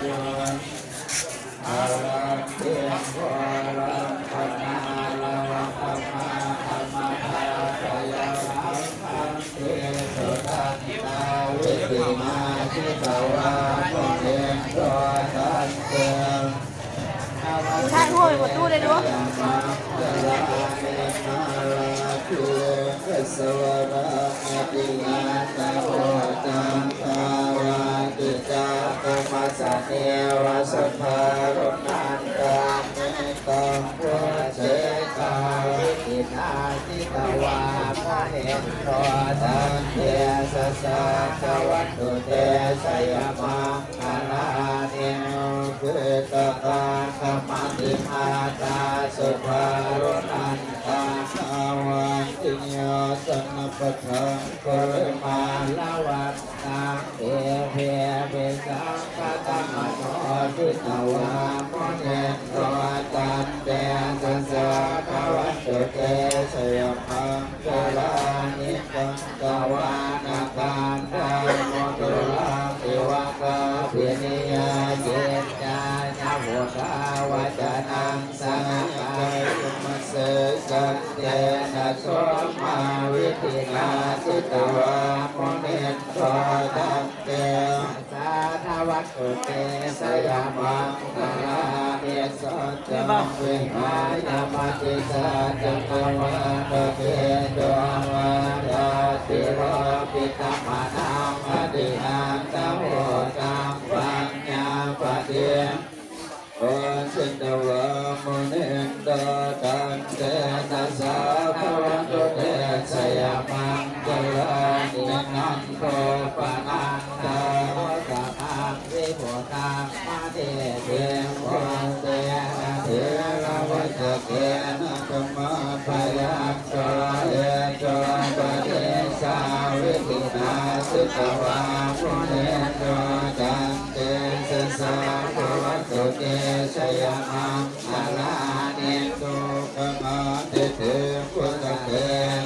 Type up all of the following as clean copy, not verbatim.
อาลังเทียนวาลังปนาลาวังปัมมาธรรมทาตยาลังพันเตสุตันตาวิปิมาชิตวาปุเรนโตทันเต ใช่ห้วยประตูได้ด้วยสวราตินาตาโอจังตาวาติจากรมสเนวสัพพารนันตาเมตังโพเจตาวิตินาทิตวาโมเหนโตตันเตสสะตวัตตุเตสยมังอานาเนพุทธตาธรรมติมาตาสุภารนันตาสาวันติญญาสนปะทังกริมาลาวัตตาเอเภเบสังปะตมโนทิตวาโมเนโตตันเตสัสสะภวันตุเตสยมังกลานิปังกวานาการตาโมตุลังติวะกาภินิยาเจตานาโมกาวาจานังสังฆัยมัสสะสันเตนะโสมาวิตินาสิตวะโมเนโตตันเตสาธวัตตุเตสยามังคลาเนสัจจังวิหายามาติสาจังวะตะเกโตวะตาติโรปิตมานังอดิหันตโหตังปัญญาปะเทโอสินตวะโมเนโตตันเตนะสาภวันตุเตสยามังกลานินังโตปะนังตาวะตาวิโภตังมาเตเทวะเตนะเทระวัจเกนะธัมมาปะยังโตเอโตปะเทสาวิตินาสิตวะโมเนโตตันเตสัสสะภวันตุเตสยามังอาลาเนโตกะมาเตเตพุทธเต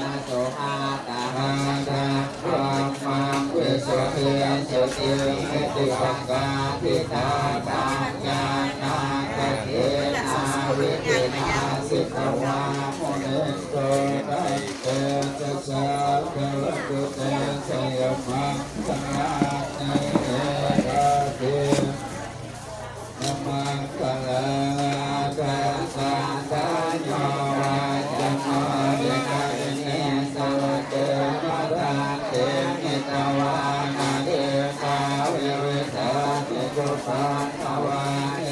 นะโสอาตาหาตาพระมังเวสเทสุติเอติปังกาภิตาปัญญานาคเทนาวิตินาสิตวาโมเนโตตันเตสัสสะภวันตุเตสยามังสังฆาเนเอระเทนะมังคลาตาตาตาโยวาจัมมาเดกะเนสวะเตนะราเตมิตวานาเดกาเวเวทาเตโกปันทวาเอ